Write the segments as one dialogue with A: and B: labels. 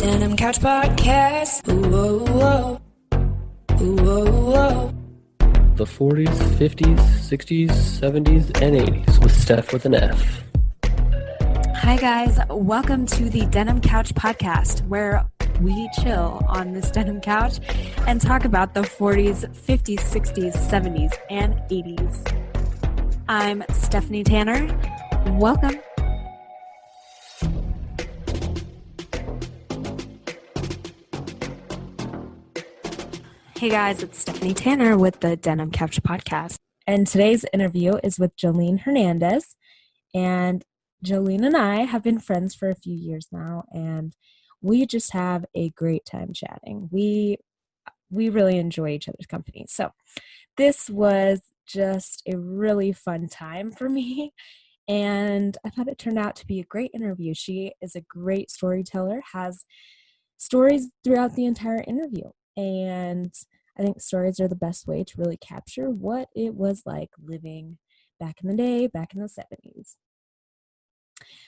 A: Denim Couch Podcast. Ooh, whoa, ooh, whoa.
B: The 40s, 50s, 60s, 70s, and 80s with Steph with an F.
C: Hi guys, welcome to the Denim Couch Podcast, where we chill on this denim couch and talk about the 40s, 50s, 60s, 70s, and 80s. I'm Stephanie Tanner. Welcome. Hey guys, it's Stephanie Tanner with the Denim Couch Podcast. And today's interview is with Jolene Hernandez. And Jolene and I have been friends for a few years now, and we just have a great time chatting. We really enjoy each other's company. So this was just a really fun time for me, and I thought it turned out to be a great interview. She is a great storyteller, has stories throughout the entire interview. And I think stories are the best way to really capture what it was like living back in the day, back in the 70s.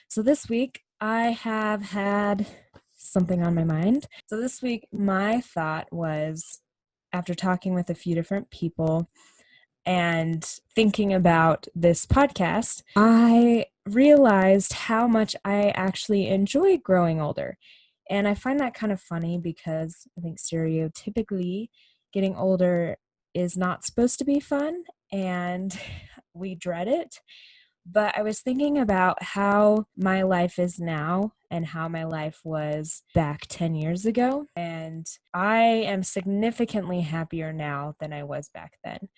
C: So this week, I have had something on my mind. So this week, my thought was, after talking with a few different people and thinking about this podcast, I realized how much I actually enjoy growing older. And I find that kind of funny because I think stereotypically getting older is not supposed to be fun and we dread it. But I was thinking about how my life is now and how my life was back 10 years ago. And I am significantly happier now than I was back then.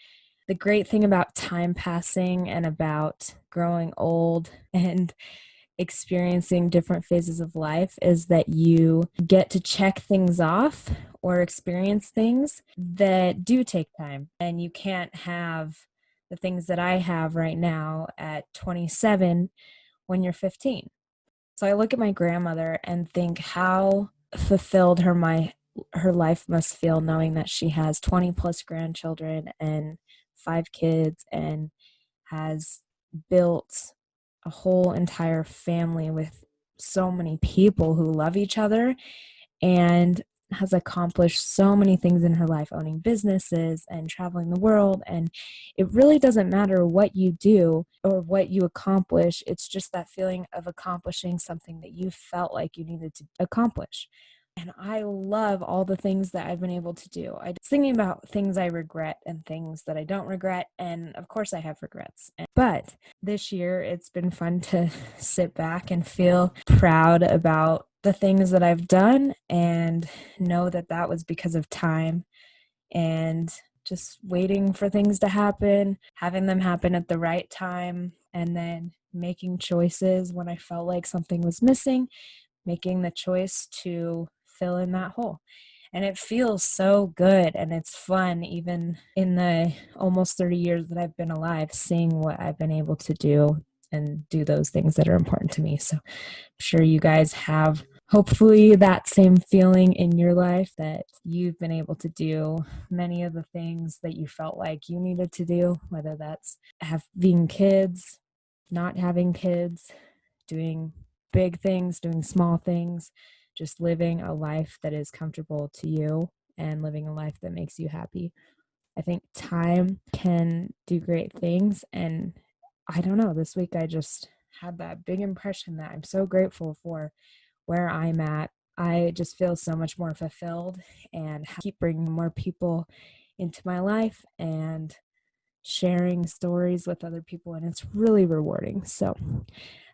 C: The great thing about time passing and about growing old and experiencing different phases of life is that you get to check things off or experience things that do take time. And you can't have the things that I have right now at 27 when you're 15. So I look at my grandmother and think how fulfilled her life must feel knowing that she has 20 plus grandchildren and 5 kids and has built a whole entire family with so many people who love each other and has accomplished so many things in her life, owning businesses and traveling the world. And it really doesn't matter what you do or what you accomplish. It's just that feeling of accomplishing something that you felt like you needed to accomplish. And I love all the things that I've been able to do. I was thinking about things I regret and things that I don't regret. And of course I have regrets. But this year it's been fun to sit back and feel proud about the things that I've done and know that that was because of time and just waiting for things to happen, having them happen at the right time, and then making choices when I felt like something was missing, making the choice to fill in that hole. And it feels so good and it's fun, even in the almost 30 years that I've been alive, seeing what I've been able to do and do those things that are important to me. So I'm sure you guys have hopefully that same feeling in your life, that you've been able to do many of the things that you felt like you needed to do, whether that's having kids, not having kids, doing big things, doing small things, just living a life that is comfortable to you and living a life that makes you happy. I think time can do great things. And I don't know, this week I just had that big impression that I'm so grateful for where I'm at. I just feel so much more fulfilled and keep bringing more people into my life and sharing stories with other people. And it's really rewarding. So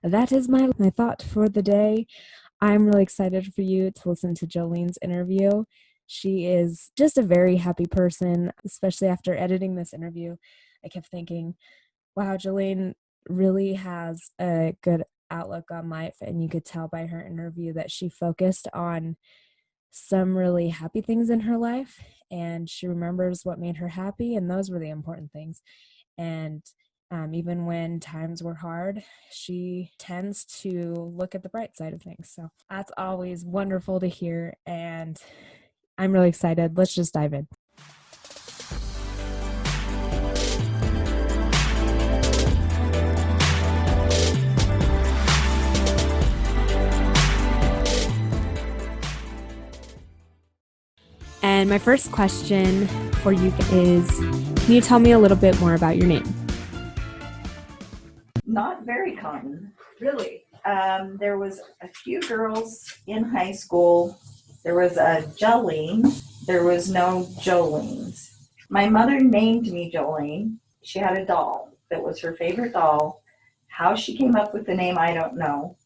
C: that is my thought for the day. I'm really excited for you to listen to Jolene's interview. She is just a very happy person, especially after editing this interview. I kept thinking, wow, Jolene really has a good outlook on life. And you could tell by her interview that she focused on some really happy things in her life. And she remembers what made her happy. And those were the important things. And even when times were hard, she tends to look at the bright side of things. So that's always wonderful to hear. And I'm really excited. Let's just dive in. And my first question for you is, can you tell me a little bit more about your name?
D: Not very common.
C: Really?
D: There was a few girls in high school. There was a Jolene. There was no Jolenes. My mother named me Jolene. She had a doll that was her favorite doll. How she came up with the name, I don't know.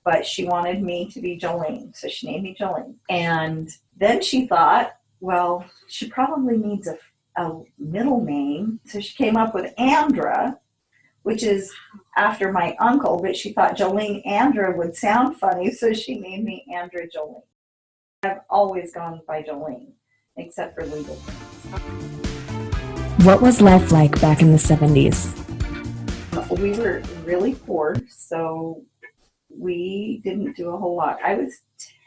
D: But she wanted me to be Jolene, so she named me Jolene. And then she thought, well, she probably needs a middle name. So she came up with Andra, which is after my uncle, but she thought Jolene Andra would sound funny, so she named me Andra Jolene. I've always gone by Jolene, except for legal things.
C: What was life like back in the 70s?
D: We were really poor, so we didn't do a whole lot. I was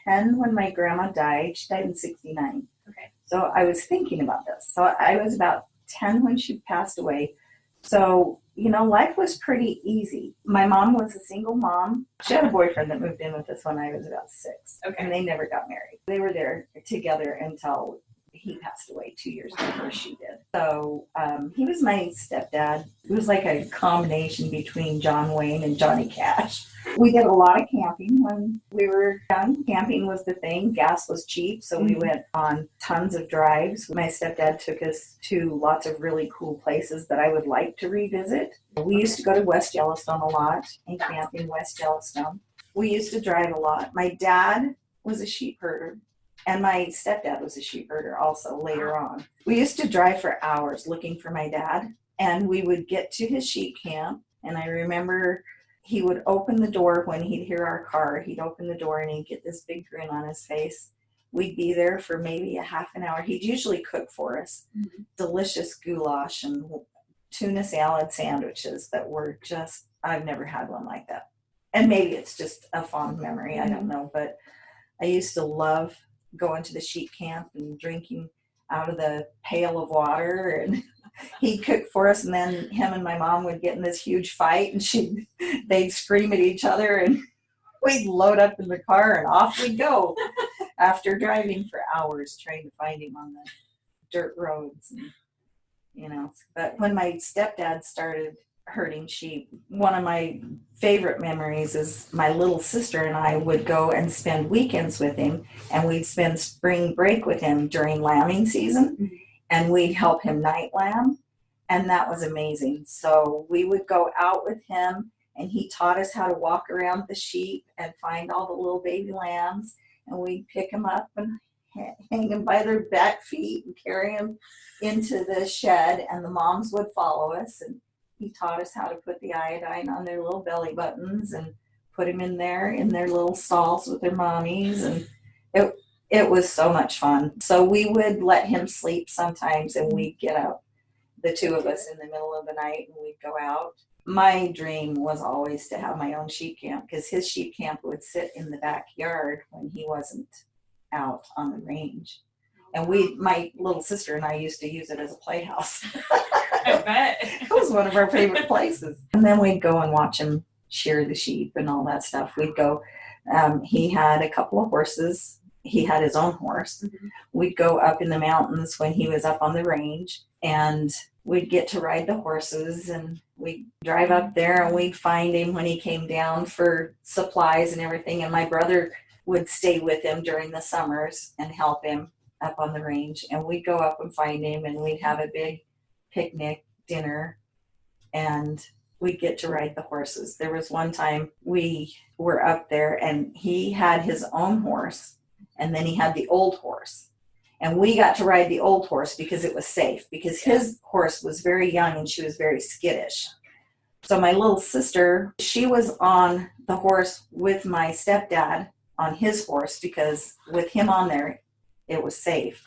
D: 10 when my grandma died. She died in 69.
C: Okay.
D: So I was thinking about this. So I was about 10 when she passed away. So, life was pretty easy. My mom was a single mom. She had a boyfriend that moved in with us when I was about 6.
C: Okay.
D: And they never got married. They were there together until he passed away 2 years before she did. So he was my stepdad. It was like a combination between John Wayne and Johnny Cash. We did a lot of camping when we were young. Camping was the thing. Gas was cheap, so we went on tons of drives. My stepdad took us to lots of really cool places that I would like to revisit. We used to go to West Yellowstone a lot and camp in West Yellowstone. We used to drive a lot. My dad was a sheep herder, and my stepdad was a sheep herder also later on. We used to drive for hours looking for my dad, and we would get to his sheep camp, and I remember he would open the door when he'd hear our car. He'd open the door and he'd get this big grin on his face. We'd be there for maybe a half an hour. He'd usually cook for us delicious goulash and tuna salad sandwiches that were just, I've never had one like that. And maybe it's just a fond memory, I don't know. But I used to love going to the sheep camp and drinking out of the pail of water, and he'd cook for us, and then him and my mom would get in this huge fight, and they'd scream at each other, and we'd load up in the car and off we'd go after driving for hours trying to find him on the dirt roads. And, but when my stepdad started herding sheep, one of my favorite memories is my little sister and I would go and spend weekends with him, and we'd spend spring break with him during lambing season, and we'd help him night lamb, and that was amazing. So we would go out with him, and he taught us how to walk around the sheep and find all the little baby lambs, and we'd pick them up and hang them by their back feet and carry them into the shed, and the moms would follow us, and he taught us how to put the iodine on their little belly buttons and put them in their little stalls with their mommies, and it was so much fun. So we would let him sleep sometimes, and we'd get up, the two of us, in the middle of the night, and we'd go out. My dream was always to have my own sheep camp, because his sheep camp would sit in the backyard when he wasn't out on the range. And my little sister and I used to use it as a playhouse.
C: I bet.
D: It was one of our favorite places. And then we'd go and watch him shear the sheep and all that stuff. We'd go, he had a couple of horses. He had his own horse. We'd go up in the mountains when he was up on the range, and we'd get to ride the horses, and we'd drive up there, and we'd find him when he came down for supplies and everything. And my brother would stay with him during the summers and help him up on the range. And we'd go up and find him, and we'd have a big picnic dinner, and we'd get to ride the horses. There was one time we were up there, and he had his own horse, and then he had the old horse, and we got to ride the old horse because it was safe, because his horse was very young and she was very skittish. So my little sister, she was on the horse with my stepdad on his horse, because with him on there it was safe.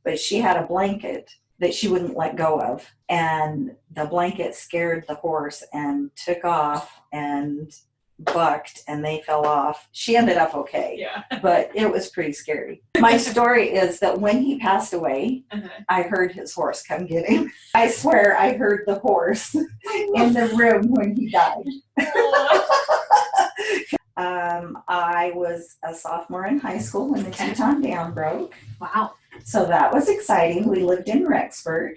D: But she had a blanket that she wouldn't let go of, and the blanket scared the horse and took off and bucked, and they fell off. She ended up okay, but it was pretty scary. My story is that when he passed away, I heard his horse come get him. I swear I heard the horse in the room when he died. I was a sophomore in high school when the Teton Dam broke.
E: Wow.
D: So that was exciting. We lived in Rexburg.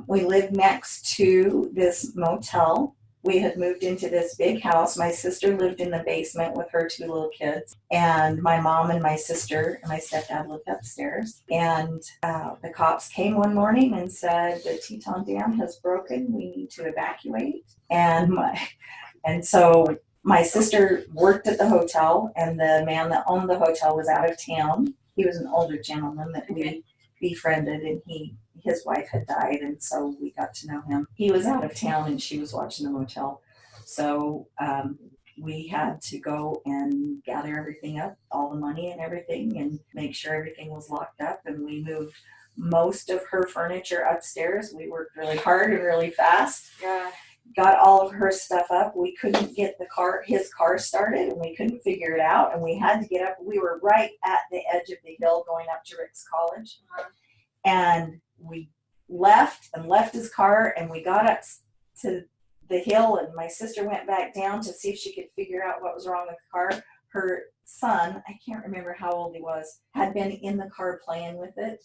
D: We lived next to this motel. We had moved into this big house. My sister lived in the basement with her 2 little kids. And my mom and my sister and my stepdad lived upstairs. And the cops came one morning and said, the Teton Dam has broken. We need to evacuate. And so my sister worked at the hotel, and the man that owned the hotel was out of town. He was an older gentleman that we befriended, and his wife had died, and so we got to know him. He was out of town, and she was watching the motel. So we had to go and gather everything up, all the money and everything, and make sure everything was locked up. And we moved most of her furniture upstairs. We worked really hard and really fast.
E: Yeah.
D: Got all of her stuff up. We couldn't get his car started, and we couldn't figure it out. And we had to get up. We were right at the edge of the hill going up to Rick's College. And we left his car, and we got up to the hill, and my sister went back down to see if she could figure out what was wrong with the car. Her son, I can't remember how old he was, had been in the car playing with it,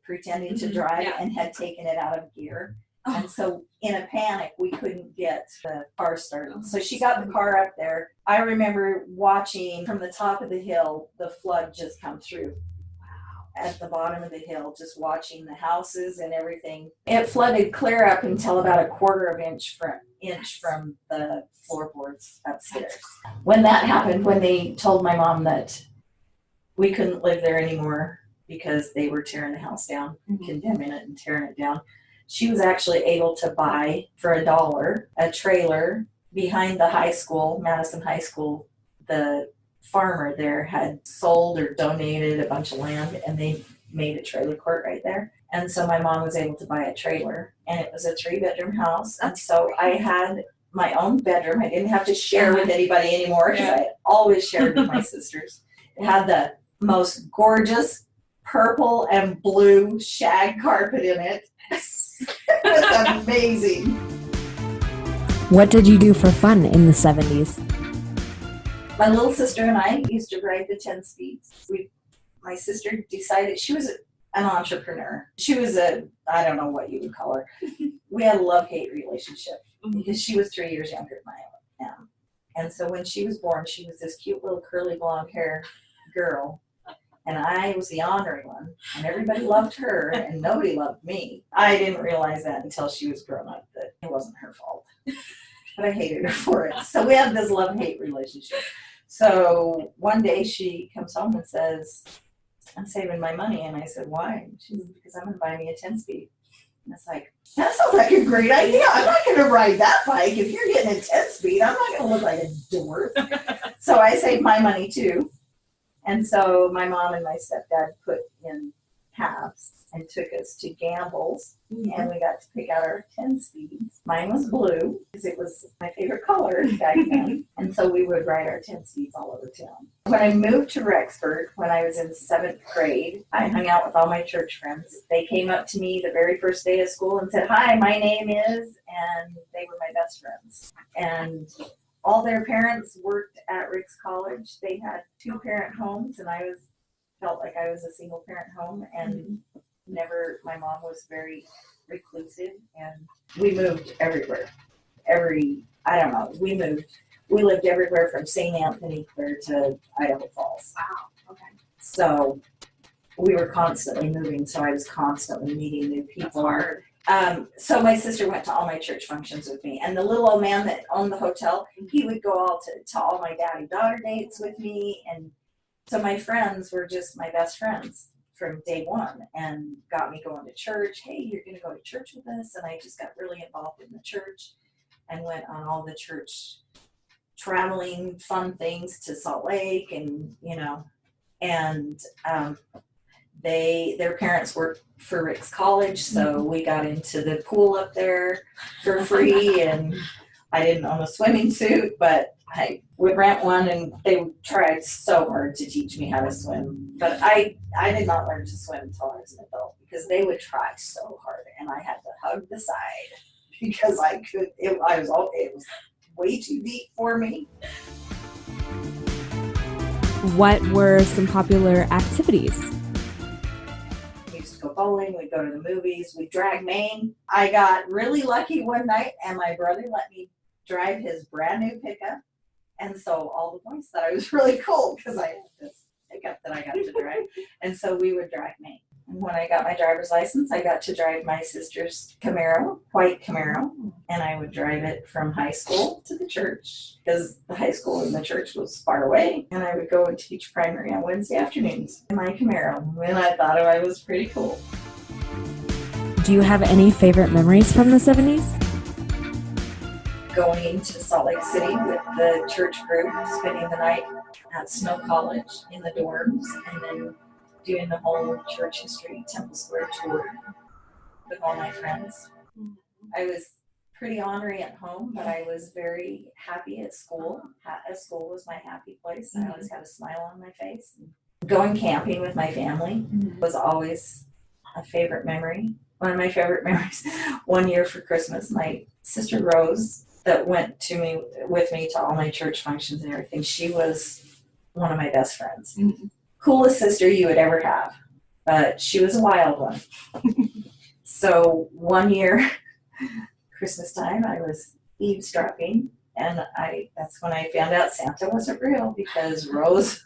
D: pretending to drive, and had taken it out of gear. And so in a panic, we couldn't get the car started. So she got the car up there. I remember watching from the top of the hill, the flood just come through. At the bottom of the hill, just watching the houses and everything. It flooded clear up until about a quarter of inch from the floorboards upstairs. When that happened, when they told my mom that we couldn't live there anymore because they were tearing the house down, condemning it and tearing it down, she was actually able to buy for $1 a trailer behind the high school, Madison High School. The farmer there had sold or donated a bunch of land, and they made a trailer court right there. And so my mom was able to buy a trailer, and it was a 3-bedroom house. And so I had my own bedroom. I didn't have to share with anybody anymore because I had always shared with my sisters. It had the most gorgeous purple and blue shag carpet in it. It was amazing.
C: What did you do for fun in the 70s?
D: My little sister and I used to ride the 10 speeds. My sister decided she was an entrepreneur. She was I don't know what you would call her. We had a love-hate relationship because she was 3 years younger than I am. And so when she was born, she was this cute little curly blonde hair girl. And I was the honorary one, and everybody loved her, and nobody loved me. I didn't realize that until she was grown up, that it wasn't her fault. But I hated her for it. So we had this love-hate relationship. So one day she comes home and says, I'm saving my money. And I said, why? She said, because I'm going to buy me a 10-speed. And it's like, that sounds like a great idea. I'm not going to ride that bike. If you're getting a 10-speed, I'm not going to look like a dork. So I saved my money too. And so my mom and my stepdad put in halves and took us to Gamble's, and we got to pick out our 10 speeds. Mine was blue because it was my favorite color back then. And so we would ride our 10 speeds all over town. When I moved to Rexburg, when I was in 7th grade, I hung out with all my church friends. They came up to me the very first day of school and said, hi, my name is, and they were my best friends. And all their parents worked at Rick's College. They had 2-parent homes, and I felt like I was a single parent home, and my mom was very reclusive, and we moved everywhere. We lived everywhere from St. Anthony Clear to Idaho Falls.
E: Wow. Okay.
D: So we were constantly moving, so I was constantly meeting new people.
E: That's hard.
D: So my sister went to all my church functions with me, and the little old man that owned the hotel, he would go to all my daddy-daughter dates with me, and so my friends were just my best friends from day one, and got me going to church. Hey, you're going to go to church with us? And I just got really involved in the church and went on all the church traveling fun things to Salt Lake, and their parents worked for Rick's College, so we got into the pool up there for free, and I didn't own a swimming suit, but I would rent one, and they tried so hard to teach me how to swim. But I did not learn to swim until I was an adult, because they would try so hard, and I had to hug the side because it was way too deep for me.
C: What were some popular activities?
D: We used to go bowling, we'd go to the movies, we'd drag Maine. I got really lucky one night and my brother let me drive his brand new pickup. And so all the boys thought I was really cool because I had this pickup that I got to drive. And so we would drag Maine. And when I got my driver's license, I got to drive my sister's Camaro, white Camaro. And I would drive it from high school to the church because the high school and the church was far away. And I would go and teach primary on Wednesday afternoons in my Camaro. And I thought I was pretty cool.
C: Do you have any favorite memories from the 70s?
D: Going to Salt Lake City with the church group, spending the night at Snow College in the dorms, and then doing the whole church history Temple Square tour with all my friends. I was pretty ornery at home, but I was very happy at school. School was my happy place. I always had a smile on my face. Going camping with my family was always a favorite memory. One of my favorite memories, one year for Christmas, my sister Rose, that went with me to all my church functions and everything, she was one of my best friends. Coolest sister you would ever have, but she was a wild one. So one year, Christmas time, I was eavesdropping, and that's when I found out Santa wasn't real because Rose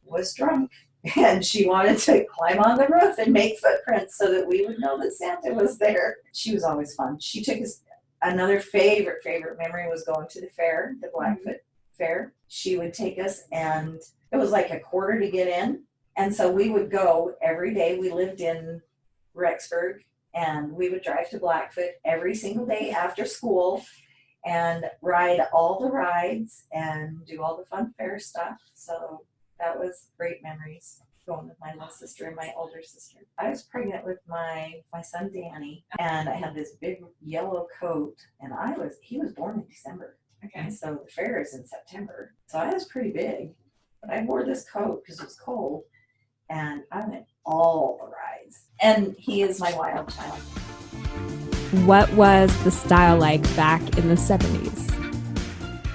D: was drunk and she wanted to climb on the roof and make footprints so that we would know that Santa was there. She was always fun. She took us. Another favorite memory was going to the fair, the Blackfoot Fair. She would take us, and it was like $0.25 to get in. And so we would go every day. We lived in Rexburg, and we would drive to Blackfoot every single day after school and ride all the rides and do all the fun fair stuff. So that was great memories. Going with my little sister and my older sister. I was pregnant with my son Danny, and I had this big yellow coat, and he was born in December. Okay. And so the fair is in September. So I was pretty big, but I wore this coat because it was cold, and I went all the rides. And he is my wild child.
C: What was the style like back in the 70s?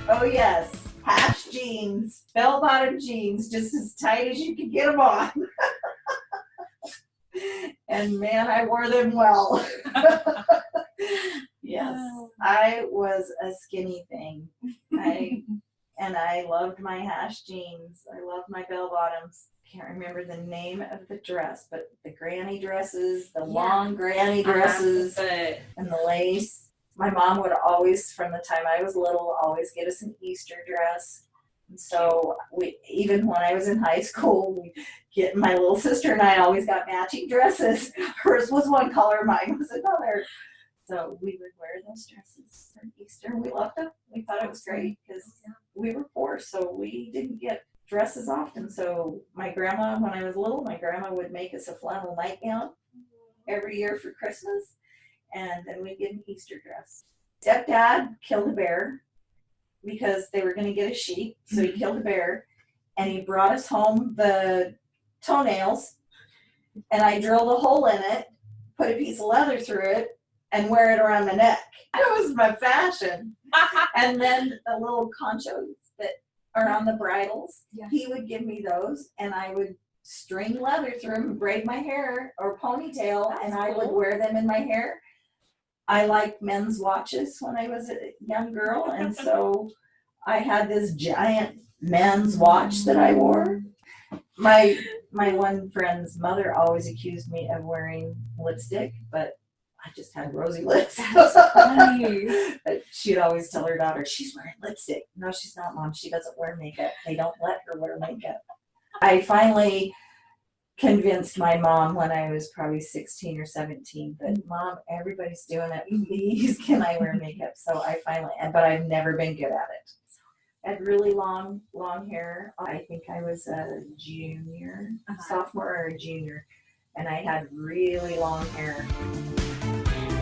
D: Oh yes. Hash jeans, bell-bottom jeans, just as tight as you could get them on. And man, I wore them well. Yes, I was a skinny thing. I loved my hash jeans. I loved my bell-bottoms. Can't remember the name of the dress, but the granny dresses, the long granny dresses, and the lace. My mom would always, from the time I was little, always get us an Easter dress. And so even when I was in high school, my little sister and I always got matching dresses. Hers was one color, mine was another. So we would wear those dresses for Easter. We loved them. We thought it was great because we were poor, so we didn't get dresses often. So my grandma, when I was little, my grandma would make us a flannel nightgown every year for Christmas. And then we'd get an Easter dress. Stepdad killed a bear because they were going to get a sheep. So he killed a bear, and he brought us home the toenails, and I drilled a hole in it, put a piece of leather through it, and wear it around my neck. That was my fashion. And then the little conchos that are on the bridles, he would give me those, and I would string leather through them and braid my hair or ponytail, and I would wear them in my hair. I liked men's watches when I was a young girl, and so I had this giant men's watch that I wore. My one friend's mother always accused me of wearing lipstick, but I just had rosy lips. That's funny. She'd always tell her daughter, she's wearing lipstick. No, she's not, Mom. She doesn't wear makeup. They don't let her wear makeup. I finally convinced my mom when I was probably 16 or 17 that, Mom, everybody's doing it. Please, can I wear makeup? So I finally, but I've never been good at it. I had really long hair. I think I was a junior, sophomore or a junior, and I had really long hair.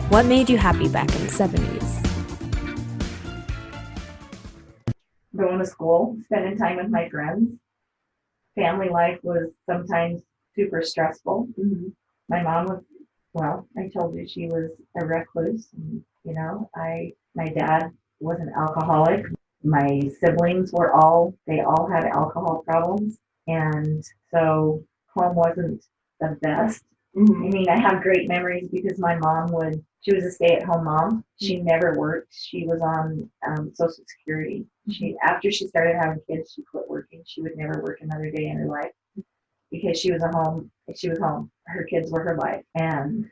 C: What made you happy back in the 70s?
D: Going to school, spending time with my friends. Family life was sometimes super stressful. Mm-hmm. My mom was, well, I told you she was a recluse. And, my dad was an alcoholic. My siblings they all had alcohol problems. And so home wasn't the best. I mean, I have great memories because my mom she was a stay-at-home mom. She never worked. She was on Social Security. After she started having kids, she quit working. She would never work another day in her life because she was home. Her kids were her life. And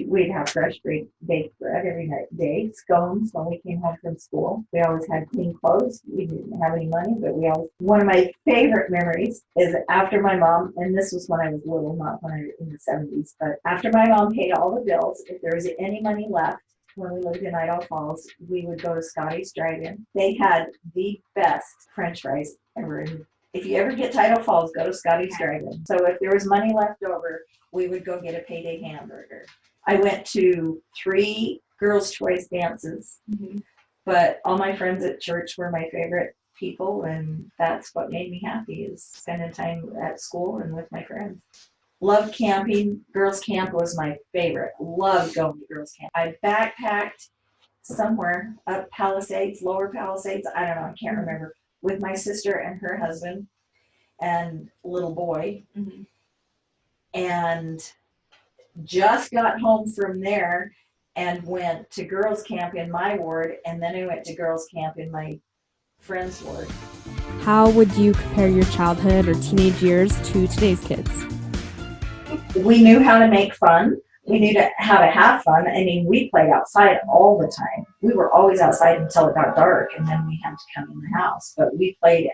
D: we'd have fresh baked bread every day, scones when we came home from school. We always had clean clothes. We didn't have any money, but one of my favorite memories is after my mom, and this was when I was little, not when I was in the 70s, but after my mom paid all the bills, if there was any money left, when we lived in Idaho Falls, we would go to Scotty's Drive-In. They had the best French fries ever. If you ever get to Idaho Falls, go to Scotty's Drive-In. So if there was money left over, we would go get a payday hamburger. I went to 3 girls' choice dances, but all my friends at church were my favorite people, and that's what made me happy, is spending time at school and with my friends. Loved camping. Girls' camp was my favorite. Loved going to girls' camp. I backpacked somewhere up Palisades, Lower Palisades, I don't know, I can't remember, with my sister and her husband and little boy. And just got home from there and went to girls' camp in my ward, and then I went to girls' camp in my friend's ward.
C: How would you compare your childhood or teenage years to today's kids?
D: We knew how to make fun. We knew how to have fun. I mean, we played outside all the time. We were always outside until it got dark, and then we had to come in the house. But we played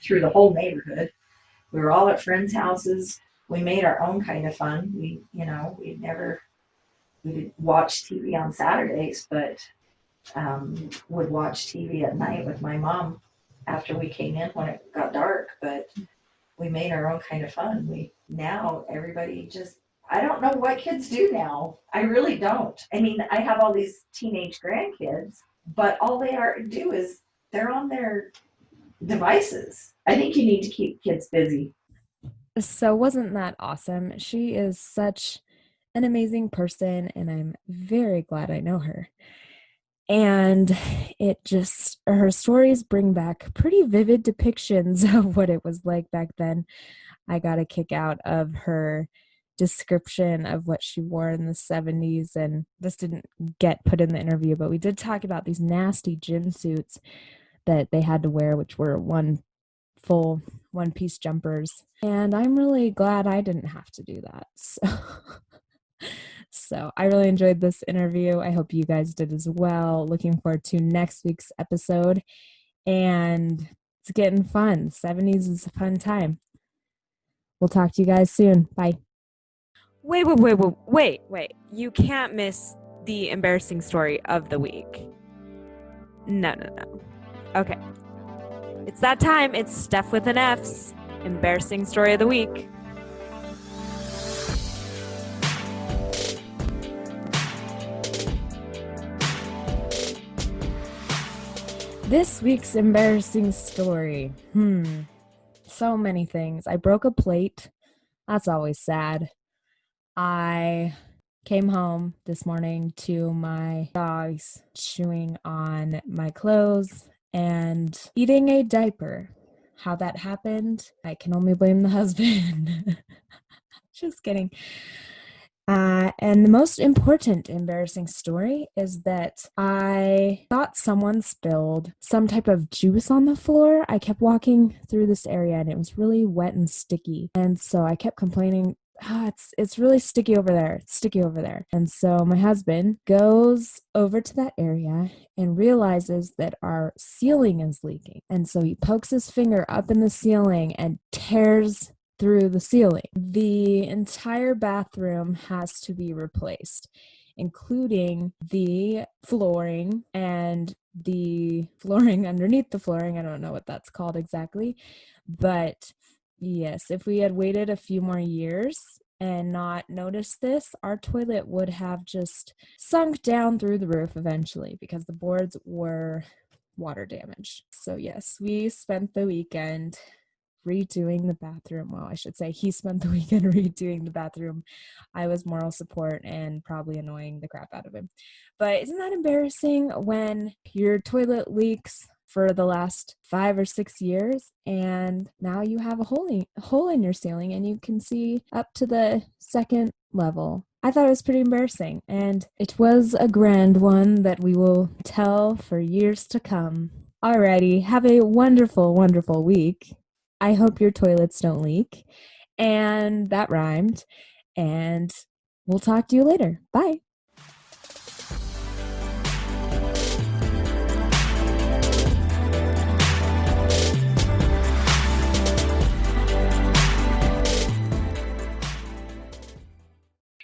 D: through the whole neighborhood. We were all at friends' houses. We made our own kind of fun. We would watch TV on Saturdays, but would watch TV at night with my mom after we came in when it got dark. But we made our own kind of fun. Now everybody I don't know what kids do now. I really don't. I mean, I have all these teenage grandkids, but all they do is they're on their devices. I think you need to keep kids busy.
C: So wasn't that awesome? She is such an amazing person, and I'm very glad I know her. And her stories bring back pretty vivid depictions of what it was like back then. I got a kick out of her description of what she wore in the 70s, and this didn't get put in the interview, but we did talk about these nasty gym suits that they had to wear, which were full one-piece jumpers, and I'm really glad I didn't have to do that. So I really enjoyed this interview. I hope you guys did as well. Looking forward to next week's episode, and it's getting fun. 70s is a fun time. We'll talk to you guys soon. Bye.
E: Wait. You can't miss the embarrassing story of the week. No. Okay. It's that time. It's Steph with an F's embarrassing story of the week.
C: This week's embarrassing story. So many things. I broke a plate. That's always sad. I came home this morning to my dogs chewing on my clothes and eating a diaper. How that happened, I can only blame the husband. Just kidding. And the most important embarrassing story is that I thought someone spilled some type of juice on the floor. I kept walking through this area and it was really wet and sticky. And so I kept complaining, it's really sticky over there. It's sticky over there. And so my husband goes over to that area and realizes that our ceiling is leaking. And so he pokes his finger up in the ceiling and tears through the ceiling. The entire bathroom has to be replaced, including the flooring and the flooring underneath the flooring. I don't know what that's called exactly, but yes, if we had waited a few more years and not noticed this, our toilet would have just sunk down through the roof eventually because the boards were water damaged. So yes, we spent the weekend redoing the bathroom. Well, I should say he spent the weekend redoing the bathroom. I was moral support and probably annoying the crap out of him. But isn't that embarrassing when your toilet leaks for the last 5 or 6 years and now you have a hole in your ceiling and you can see up to the second level? I thought it was pretty embarrassing, and it was a grand one that we will tell for years to come. Alrighty, have a wonderful, wonderful week. I hope your toilets don't leak. And that rhymed. And we'll talk to you later. Bye.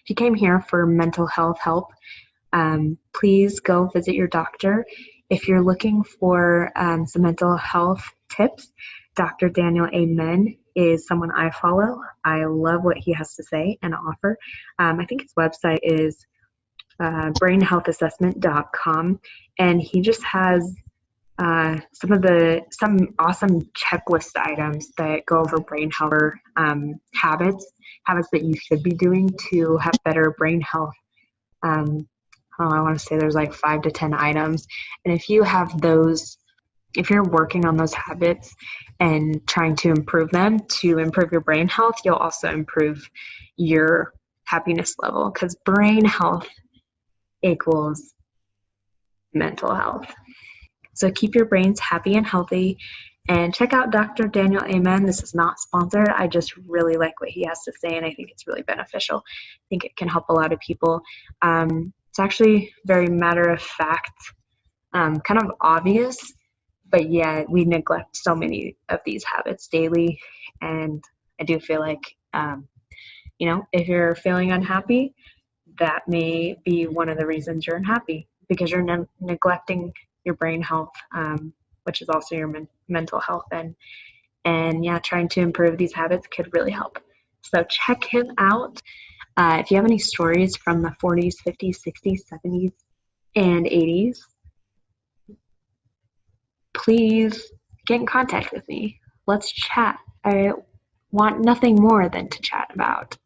F: If you came here for mental health help, please go visit your doctor. If you're looking for some mental health tips, Dr. Daniel Amen is someone I follow. I love what he has to say and offer. I think his website is brainhealthassessment.com, and he just has some awesome checklist items that go over brain health habits that you should be doing to have better brain health. I want to say there's like 5 to 10 items, and if you have those, if you're working on those habits and trying to improve them to improve your brain health, you'll also improve your happiness level, because brain health equals mental health. So keep your brains happy and healthy, and check out Dr. Daniel Amen. This is not sponsored. I just really like what he has to say, and I think it's really beneficial. I think it can help a lot of people. It's actually very matter of fact, kind of obvious, but yeah, we neglect so many of these habits daily. And I do feel like, if you're feeling unhappy, that may be one of the reasons you're unhappy, because you're neglecting your brain health, which is also your mental health. And yeah, trying to improve these habits could really help. So check him out. If you have any stories from the 40s, 50s, 60s, 70s, and 80s, please get in contact with me. Let's chat. I want nothing more than to chat about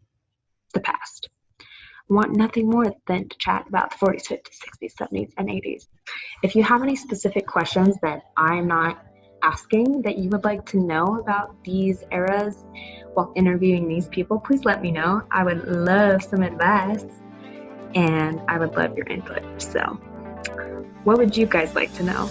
F: the past. I want nothing more than to chat about the 40s, 50s, 60s, 70s, and 80s. If you have any specific questions that I'm not asking that you would like to know about these eras while interviewing these people, please let me know. I would love some advice, and I would love your input. So what would you guys like to know?